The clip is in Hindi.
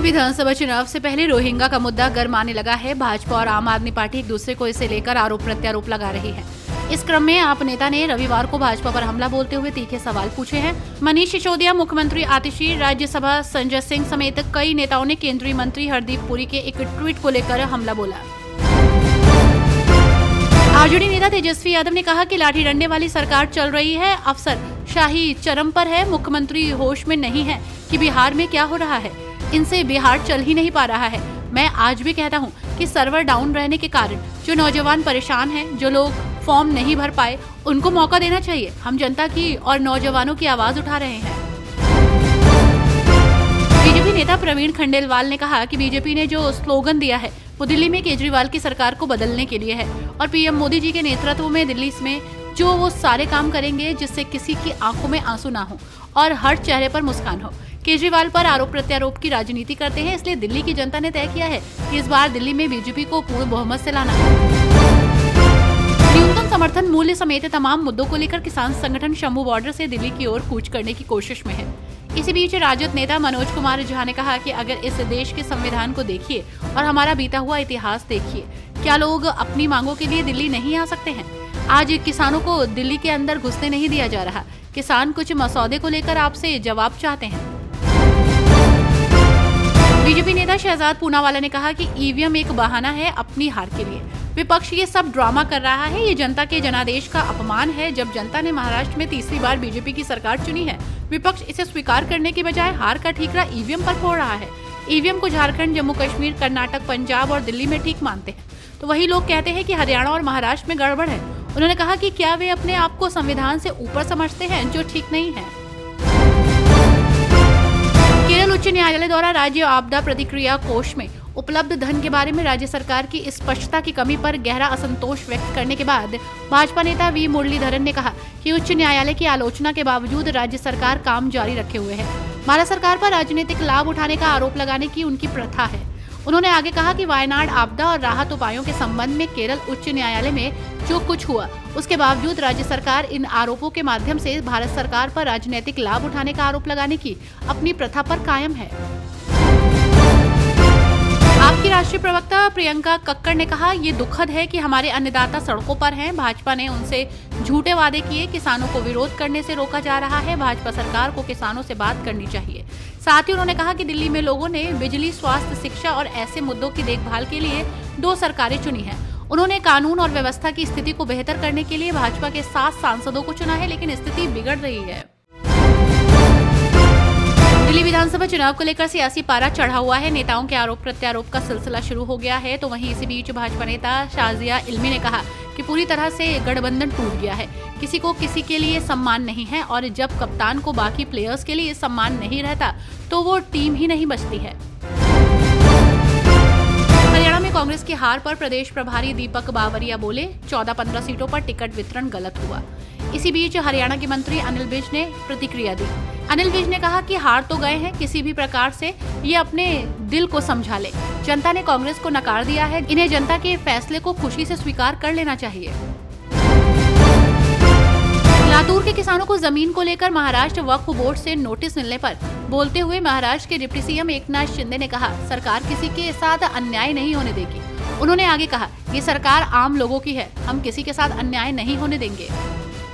विधानसभा चुनाव से पहले रोहिंग्या का मुद्दा गर्म आने लगा है। भाजपा और आम आदमी पार्टी एक दूसरे को इसे लेकर आरोप प्रत्यारोप लगा रही है। इस क्रम में आप नेता ने रविवार को भाजपा पर हमला बोलते हुए तीखे सवाल पूछे हैं। मनीष सिसोदिया, मुख्यमंत्री आतिशी, राज्यसभा संजय सिंह समेत कई नेताओं ने केंद्रीय मंत्री हरदीप पुरी के एक ट्वीट को लेकर हमला बोला। आरजेडी नेता तेजस्वी यादव ने कहा कि लाठी डंडे वाली सरकार चल रही है, अफसरशाही चरम पर है, मुख्यमंत्री होश में नहीं है कि बिहार में क्या हो रहा है। इनसे बिहार चल ही नहीं पा रहा है। मैं आज भी कहता हूं कि सर्वर डाउन रहने के कारण जो नौजवान परेशान हैं, जो लोग फॉर्म नहीं भर पाए, उनको मौका देना चाहिए। हम जनता की और नौजवानों की आवाज उठा रहे हैं। बीजेपी नेता प्रवीण खंडेलवाल ने कहा कि बीजेपी ने जो स्लोगन दिया है वो दिल्ली में केजरीवाल की सरकार को बदलने के लिए है और पीएम मोदी जी के नेतृत्व में दिल्ली में जो वो सारे काम करेंगे जिससे किसी की आंखों में आंसू ना हो और हर चेहरे पर मुस्कान हो। केजरीवाल पर आरोप प्रत्यारोप की राजनीति करते हैं, इसलिए दिल्ली की जनता ने तय किया है कि इस बार दिल्ली में बीजेपी को पूर्ण बहुमत से लाना है। न्यूनतम समर्थन मूल्य समेत तमाम मुद्दों को लेकर किसान संगठन शंभू बॉर्डर से दिल्ली की ओर कूच करने की कोशिश में है। इसी बीच राजद नेता मनोज कुमार झा ने कहा कि अगर इस देश के संविधान को देखिए और हमारा बीता हुआ इतिहास देखिए, क्या लोग अपनी मांगों के लिए दिल्ली नहीं आ सकते हैं? आज किसानों को दिल्ली के अंदर घुसने नहीं दिया जा रहा। किसान कुछ मसौदे को लेकर आपसे जवाब चाहते हैं। बीजेपी नेता शहजाद पूनावाला ने कहा कि ईवीएम एक बहाना है अपनी हार के लिए। विपक्ष ये सब ड्रामा कर रहा है, ये जनता के जनादेश का अपमान है। जब जनता ने महाराष्ट्र में तीसरी बार बीजेपी की सरकार चुनी है, विपक्ष इसे स्वीकार करने की बजाय हार का ठीकरा ईवीएम पर फोड़ रहा है। ईवीएम को झारखंड, जम्मू कश्मीर, कर्नाटक, पंजाब और दिल्ली में ठीक मानते हैं, तो वही लोग कहते हैं कि हरियाणा और महाराष्ट्र में गड़बड़ है। उन्होंने कहा कि क्या वे अपने आप को संविधान से ऊपर समझते हैं, जो ठीक नहीं है। केरल उच्च न्यायालय द्वारा राज्य आपदा प्रतिक्रिया कोष में उपलब्ध धन के बारे में राज्य सरकार की स्पष्टता की कमी पर गहरा असंतोष व्यक्त करने के बाद भाजपा नेता वी मुरलीधरन ने कहा कि उच्च न्यायालय की आलोचना के बावजूद राज्य सरकार काम जारी रखे हुए है। भारत सरकार पर राजनीतिक लाभ उठाने का आरोप लगाने की उनकी प्रथा है। उन्होंने आगे कहा कि वायनाड आपदा और राहत उपायों के संबंध में केरल उच्च न्यायालय में जो कुछ हुआ, उसके बावजूद राज्य सरकार इन आरोपों के माध्यम से भारत सरकार पर राजनीतिक लाभ उठाने का आरोप लगाने की अपनी प्रथा पर कायम है। आपकी राष्ट्रीय प्रवक्ता प्रियंका कक्कड़ ने कहा, ये दुखद है कि हमारे अन्नदाता सड़कों पर हैं। भाजपा ने उनसे झूठे वादे किए, किसानों को विरोध करने से रोका जा रहा है। भाजपा सरकार को किसानों से बात करनी चाहिए। साथ ही उन्होंने कहा कि दिल्ली में लोगों ने बिजली, स्वास्थ्य, शिक्षा और ऐसे मुद्दों की देखभाल के लिए 2 सरकारें चुनी हैं। उन्होंने कानून और व्यवस्था की स्थिति को बेहतर करने के लिए भाजपा के 7 सांसदों को चुना है, लेकिन स्थिति बिगड़ रही है। दिल्ली विधानसभा चुनाव को लेकर सियासी पारा चढ़ा हुआ है। नेताओं के आरोप प्रत्यारोप का सिलसिला शुरू हो गया है। तो वहीं इसी बीच भाजपा नेता शाजिया इल्मी ने कहा कि पूरी तरह से गठबंधन टूट गया है। किसी को किसी के लिए सम्मान नहीं है और जब कप्तान को बाकी प्लेयर्स के लिए सम्मान नहीं रहता तो वो टीम ही नहीं बचती है। हरियाणा में कांग्रेस की हार पर प्रदेश प्रभारी दीपक बावरिया बोले, 14-15 सीटों पर टिकट वितरण गलत हुआ। इसी बीच हरियाणा के मंत्री अनिल विज ने प्रतिक्रिया दी। अनिल विज ने कहा कि हार तो गए हैं, किसी भी प्रकार से ये अपने दिल को समझा ले। जनता ने कांग्रेस को नकार दिया है, इन्हें जनता के फैसले को खुशी से स्वीकार कर लेना चाहिए। लातूर के किसानों को जमीन को लेकर महाराष्ट्र वक्फ बोर्ड से नोटिस मिलने पर बोलते हुए महाराष्ट्र के डिप्टी सीएम एकनाथ शिंदे ने कहा, सरकार किसी के साथ अन्याय नहीं होने देगी। उन्होंने आगे कहा, ये सरकार आम लोगों की है, हम किसी के साथ अन्याय नहीं होने देंगे।